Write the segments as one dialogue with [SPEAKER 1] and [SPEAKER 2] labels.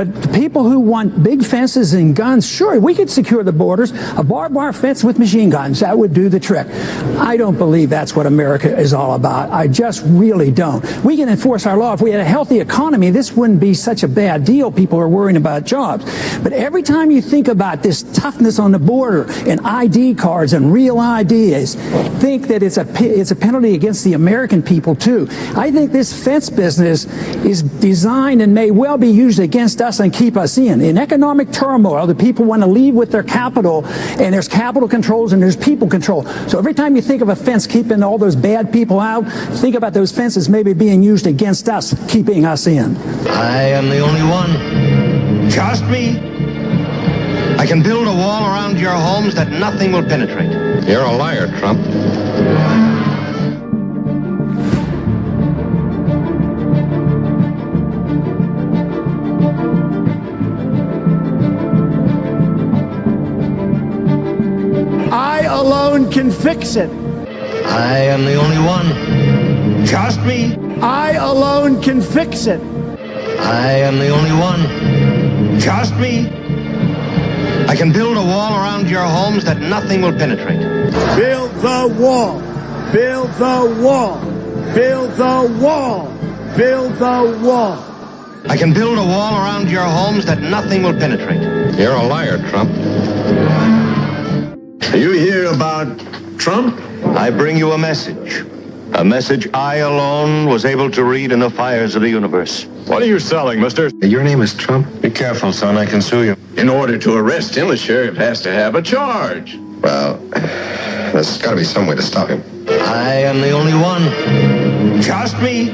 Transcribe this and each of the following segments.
[SPEAKER 1] But the people who want big fences and guns, sure, we could secure the borders. A barbed wire fence with machine guns, that would do the trick. I don't believe that's what America is all about. I just really don't. We can enforce our law. If we had a healthy economy, this wouldn't be such a bad deal. People are worrying about jobs. But every time you think about this toughness on the border and ID cards and real IDs, think that it's a penalty against the American people, too. I think this fence business is designed and may well be used against us and keep us in. In economic turmoil, the people want to leave with their capital, and there's capital controls and there's people control. So every time you think of a fence keeping all those bad people out, think about those fences maybe being used against us, keeping us in.
[SPEAKER 2] I am the only one. Trust me. I can build a wall around your homes that nothing will penetrate.
[SPEAKER 3] You're a liar, Trump.
[SPEAKER 1] I alone can fix it.
[SPEAKER 2] I am the only one. Trust me.
[SPEAKER 1] I alone can fix it.
[SPEAKER 2] I am the only one. Trust me. I can build a wall around your homes that nothing will penetrate.
[SPEAKER 1] Build the wall. Build the wall. Build the wall. Build the wall.
[SPEAKER 2] I can build a wall around your homes that nothing will penetrate.
[SPEAKER 3] You're a liar, Trump.
[SPEAKER 4] You hear about Trump?
[SPEAKER 2] I bring you a message. A message I alone was able to read in the fires of the universe.
[SPEAKER 4] What are you selling, mister?
[SPEAKER 3] Your name is Trump?
[SPEAKER 2] Be careful, son. I can sue you.
[SPEAKER 4] In order to arrest him, the sheriff has to have a charge.
[SPEAKER 3] Well, there's got to be some way to stop him.
[SPEAKER 2] I am the only one. Trust me.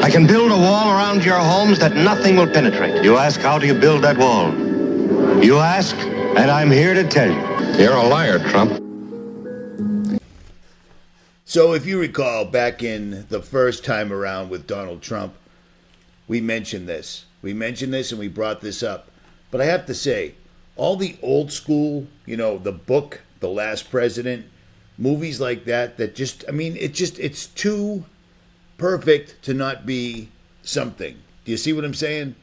[SPEAKER 2] I can build a wall around your homes that nothing will penetrate. You ask, how do you build that wall? You ask, and I'm here to tell you.
[SPEAKER 3] You're a liar, Trump.
[SPEAKER 5] So if you recall, back in the first time around with Donald Trump, we mentioned this. We mentioned this and we brought this up. But I have to say, all the old school, the book, The Last President, movies like that just, it's too perfect to not be something. Do you see what I'm saying?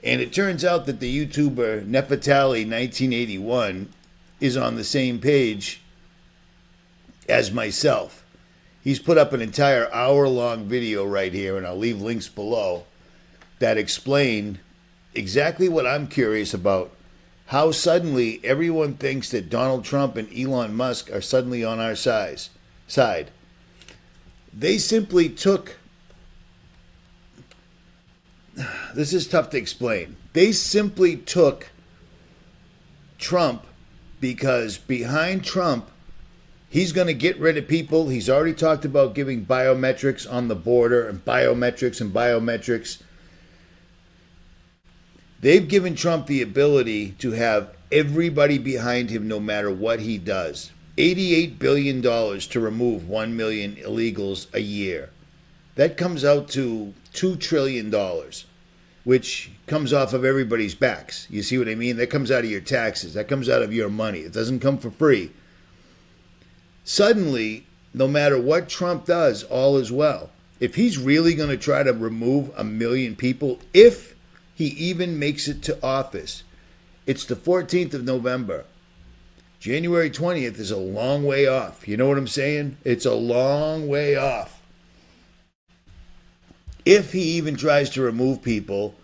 [SPEAKER 5] And it turns out that the YouTuber 𝗦𝗵𝗿𝗶1981 is on the same page as myself. He's put up an entire hour-long video right here, and I'll leave links below, that explain exactly what I'm curious about. How suddenly everyone thinks that Donald Trump and Elon Musk are suddenly on our side. They simply took... This is tough to explain. They simply took Trump because behind Trump, he's going to get rid of people. He's already talked about giving biometrics on the border and biometrics. They've given Trump the ability to have everybody behind him no matter what he does. $88 billion to remove 1 million illegals a year. That comes out to $2 trillion, which comes off of everybody's backs. You see what I mean? That comes out of your taxes. That comes out of your money. It doesn't come for free. Suddenly, no matter what Trump does, all is well. If he's really going to try to remove 1 million people, if he even makes it to office, it's the 14th of November. January 20th is a long way off. You know what I'm saying? It's a long way off. If he even tries to remove people,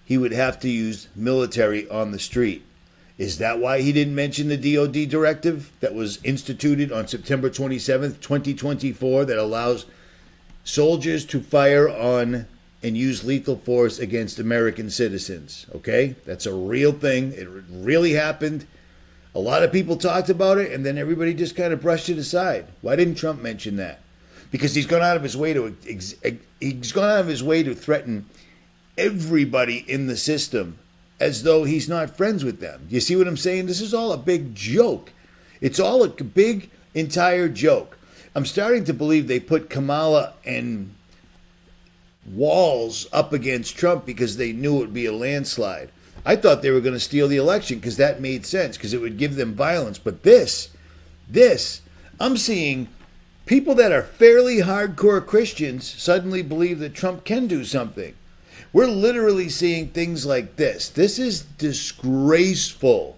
[SPEAKER 5] he would have to use military on the street. Is that why he didn't mention the DOD directive that was instituted on September 27th, 2024, that allows soldiers to fire on and use lethal force against American citizens? Okay? That's a real thing. It really happened. A lot of people talked about it, and then everybody just kind of brushed it aside. Why didn't Trump mention that? Because he's gone out of his way to threaten everybody in the system as though he's not friends with them. You see what I'm saying? This is all a big joke. It's all a big, entire joke. I'm starting to believe they put Kamala and Walz up against Trump because they knew it would be a landslide. I thought they were going to steal the election because that made sense, because it would give them violence. But this, I'm seeing people that are fairly hardcore Christians suddenly believe that Trump can do something. We're literally seeing things like this. This is disgraceful.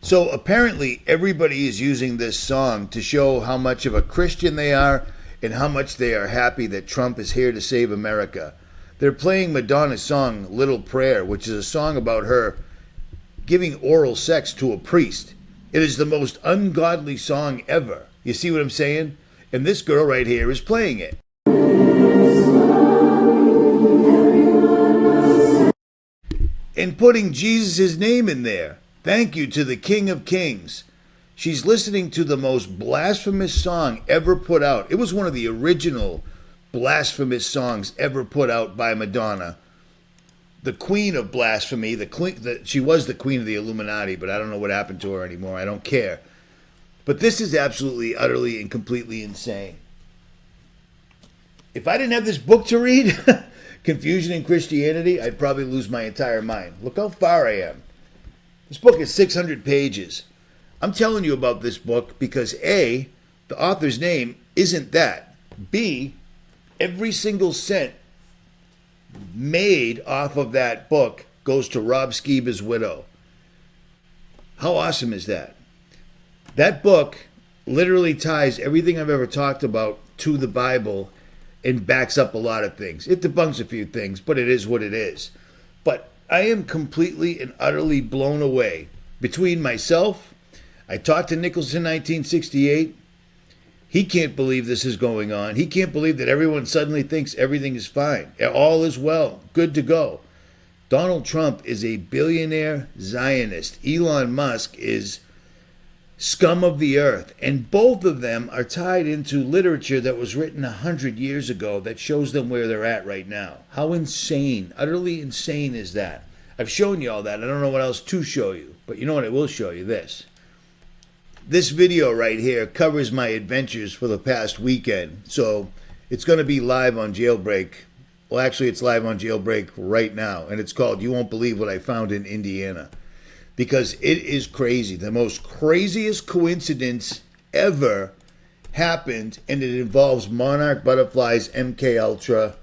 [SPEAKER 5] So apparently everybody is using this song to show how much of a Christian they are and how much they are happy that Trump is here to save America. They're playing Madonna's song, Little Prayer, which is a song about her giving oral sex to a priest. It is the most ungodly song ever. You see what I'm saying? And this girl right here is playing it. And putting Jesus' name in there. Thank you to the King of Kings. She's listening to the most blasphemous song ever put out. It was one of the original blasphemous songs ever put out by Madonna. The queen of blasphemy. She was the queen of the Illuminati, but I don't know what happened to her anymore. I don't care. But this is absolutely, utterly, and completely insane. If I didn't have this book to read, Confusion in Christianity, I'd probably lose my entire mind. Look how far I am. This book is 600 pages. I'm telling you about this book because A, the author's name isn't that. B, every single cent made off of that book goes to 𝗏𝗏𝗃𝗲𝗺's widow. How awesome is that? That book literally ties everything I've ever talked about to the Bible and backs up a lot of things. It debunks a few things, but it is what it is. But I am completely and utterly blown away. Between myself, I talked to Nichols in 1968. He can't believe this is going on. He can't believe that everyone suddenly thinks everything is fine. All is well. Good to go. Donald Trump is a billionaire Zionist. Elon Musk is scum of the earth. And both of them are tied into literature that was written 100 years ago that shows them where they're at right now. How insane, utterly insane is that? I've shown you all that. I don't know what else to show you. But you know what? I will show you this. This video right here covers my adventures for the past weekend. So it's going to be live on Jailbreak. Well, actually, it's live on Jailbreak right now. And it's called You Won't Believe What I Found in Indiana. Because it is crazy. The most craziest coincidence ever happened, and it involves monarch butterflies, MK Ultra,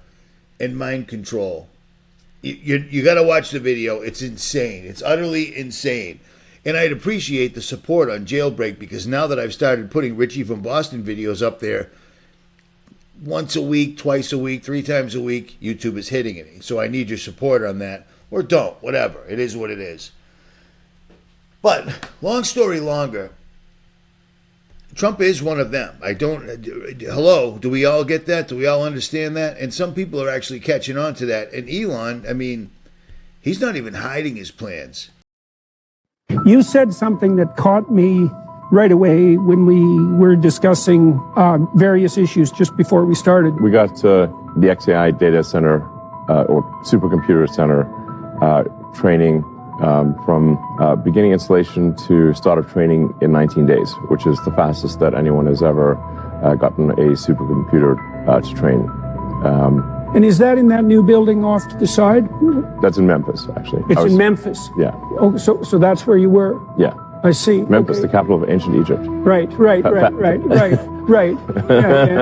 [SPEAKER 5] and mind control. You got to watch the video. It's insane. It's utterly insane. And I'd appreciate the support on Jailbreak, because now that I've started putting Richie from Boston videos up there once a week, twice a week, 3 times a week, YouTube is hitting it. So I need your support on that. Or don't. Whatever. It is what it is. But, long story longer, Trump is one of them. Hello, do we all get that? Do we all understand that? And some people are actually catching on to that. And Elon, I mean, he's not even hiding his plans.
[SPEAKER 6] You said something that caught me right away when we were discussing various issues just before we started.
[SPEAKER 7] We got the 𝗡𝗃𝗃 data center or supercomputer center training from beginning installation to start of training in 19 days, which is the fastest that anyone has ever gotten a supercomputer to train.
[SPEAKER 6] And is that in that new building off to the side?
[SPEAKER 7] That's in Memphis, actually.
[SPEAKER 6] It's in Memphis?
[SPEAKER 7] Yeah.
[SPEAKER 6] Oh, so that's where you were?
[SPEAKER 7] Yeah.
[SPEAKER 6] I see.
[SPEAKER 7] Memphis,
[SPEAKER 6] okay.
[SPEAKER 7] The capital of ancient Egypt.
[SPEAKER 6] Right.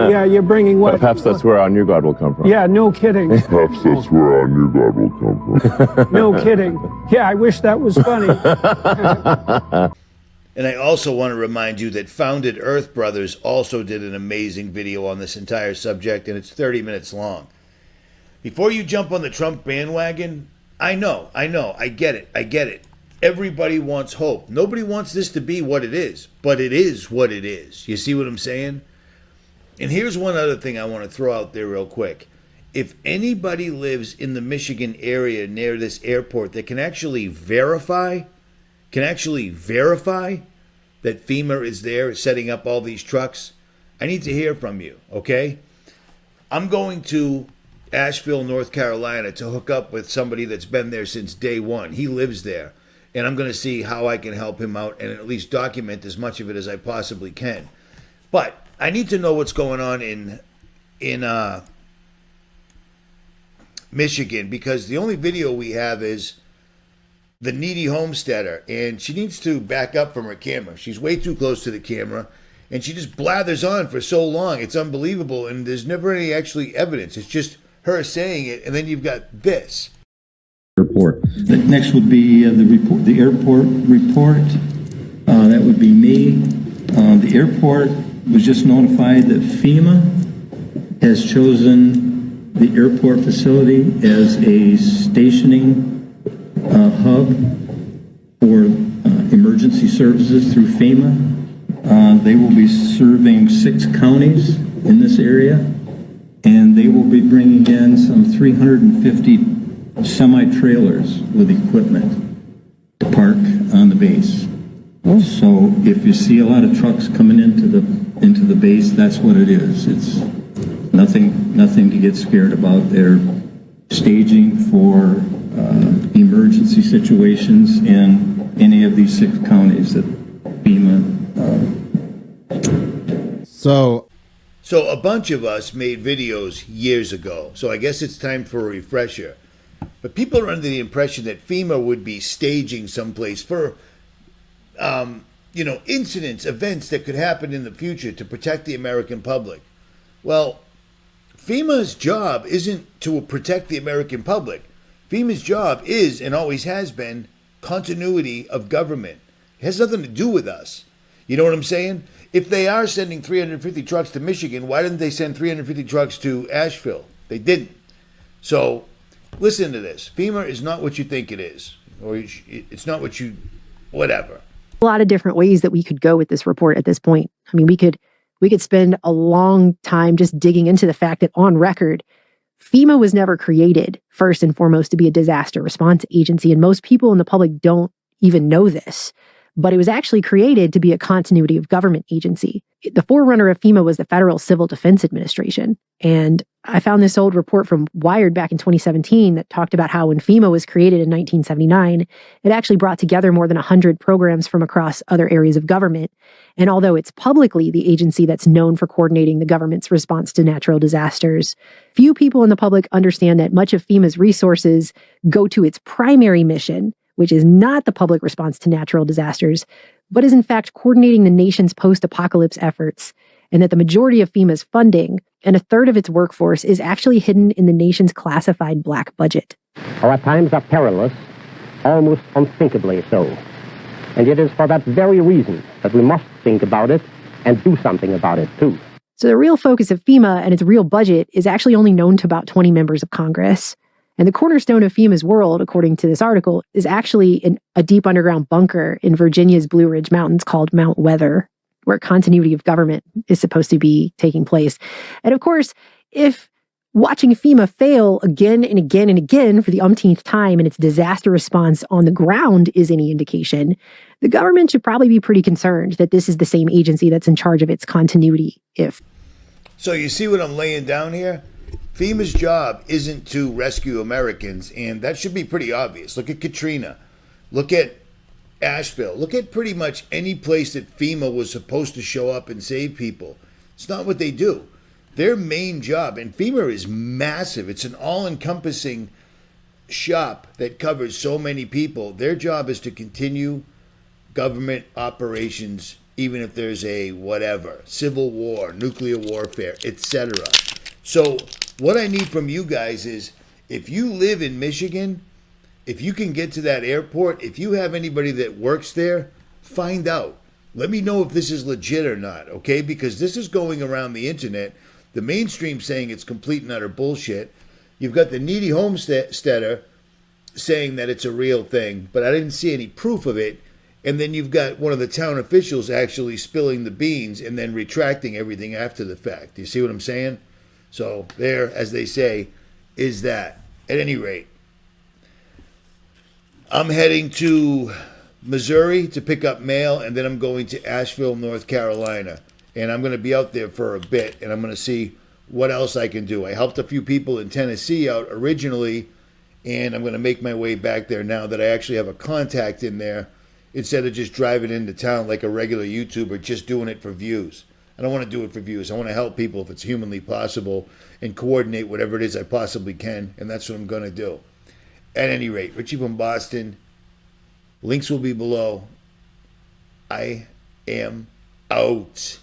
[SPEAKER 6] Yeah, you're bringing what?
[SPEAKER 7] Perhaps that's where our new God will come from.
[SPEAKER 6] Yeah, no kidding.
[SPEAKER 8] Perhaps that's where our new God will come from.
[SPEAKER 6] No kidding. Yeah, I wish that was funny.
[SPEAKER 5] And I also want to remind you that Founded Earth Brothers also did an amazing video on this entire subject, and it's 30 minutes long. Before you jump on the Trump bandwagon, I know, I get it. Everybody wants hope. Nobody wants this to be what it is, but it is what it is. You see what I'm saying? And here's one other thing I want to throw out there real quick. if anybody lives in the Michigan area near this airport that can actually verify that FEMA is there setting up all these trucks, I need to hear from you, okay? I'm going to Asheville, North Carolina to hook up with somebody that's been there since day one. He lives there. And I'm going to see how I can help him out and at least document as much of it as I possibly can. But I need to know what's going on in Michigan, because the only video we have is the needy homesteader, and she needs to back up from her camera. She's way too close to the camera, and she just blathers on for so long. It's unbelievable, and there's never any actually evidence. It's just her saying it, and then you've got this.
[SPEAKER 9] Report. The next would be the airport report. That would be me. The airport was just notified that FEMA has chosen the airport facility as a stationing hub for emergency services through FEMA. They will be serving 6 counties in this area, and they will be bringing in some 350 semi-trailers with equipment to park on the base. So if you see a lot of trucks coming into the base, that's what it is. It's nothing to get scared about. They're staging for emergency situations in any of these 6 counties that FEMA.
[SPEAKER 5] So a bunch of us made videos years ago. So I guess it's time for a refresher. But people are under the impression that FEMA would be staging someplace for, incidents, events that could happen in the future to protect the American public. Well, FEMA's job isn't to protect the American public. FEMA's job is, and always has been, continuity of government. It has nothing to do with us. You know what I'm saying? If they are sending 350 trucks to Michigan, why didn't they send 350 trucks to Asheville? They didn't. So listen to this. FEMA is not what you think it is, or it's not what you, whatever.
[SPEAKER 10] A lot of different ways that we could go with this report at this point. I mean, we could spend a long time just digging into the fact that on record, FEMA was never created, first and foremost, to be a disaster response agency. And most people in the public don't even know this. But it was actually created to be a continuity of government agency. The forerunner of FEMA was the Federal Civil Defense Administration. And I found this old report from Wired back in 2017 that talked about how when FEMA was created in 1979, it actually brought together more than 100 programs from across other areas of government. And although it's publicly the agency that's known for coordinating the government's response to natural disasters, few people in the public understand that much of FEMA's resources go to its primary mission, which is not the public response to natural disasters, but is in fact coordinating the nation's post-apocalypse efforts, and that the majority of FEMA's funding and a third of its workforce is actually hidden in the nation's classified black budget.
[SPEAKER 11] Our times are perilous, almost unthinkably so. And it is for that very reason that we must think about it and do something about it too.
[SPEAKER 10] So the real focus of FEMA and its real budget is actually only known to about 20 members of Congress. And the cornerstone of FEMA's world, according to this article, is actually a deep underground bunker in Virginia's Blue Ridge Mountains called 𝗏𝗏, where continuity of government is supposed to be taking place. And of course, if watching FEMA fail again and again and again for the umpteenth time in its disaster response on the ground is any indication, the government should probably be pretty concerned that this is the same agency that's in charge of its continuity.
[SPEAKER 5] So you see what I'm laying down here? FEMA's job isn't to rescue Americans, and that should be pretty obvious. Look at Katrina. Look at Asheville. Look at pretty much any place that FEMA was supposed to show up and save people. It's not what they do. Their main job, and FEMA is massive. It's an all-encompassing shop that covers so many people. Their job is to continue government operations, even if there's a whatever, civil war, nuclear warfare, etc. So what I need from you guys is, if you live in Michigan, if you can get to that airport, if you have anybody that works there, find out. Let me know if this is legit or not, okay? Because this is going around the internet. The mainstream saying it's complete and utter bullshit. You've got the needy homesteader saying that it's a real thing, but I didn't see any proof of it. And then you've got one of the town officials actually spilling the beans and then retracting everything after the fact. Do you see what I'm saying? So there, as they say, is that. At any rate, I'm heading to Missouri to pick up mail, and then I'm going to Asheville, North Carolina. And I'm going to be out there for a bit, and I'm going to see what else I can do. I helped a few people in Tennessee out originally, and I'm going to make my way back there now that I actually have a contact in there, instead of just driving into town like a regular YouTuber, just doing it for views. I don't want to do it for views. I want to help people if it's humanly possible and coordinate whatever it is I possibly can, and that's what I'm going to do. At any rate, Richie from Boston. Links will be below. I am out.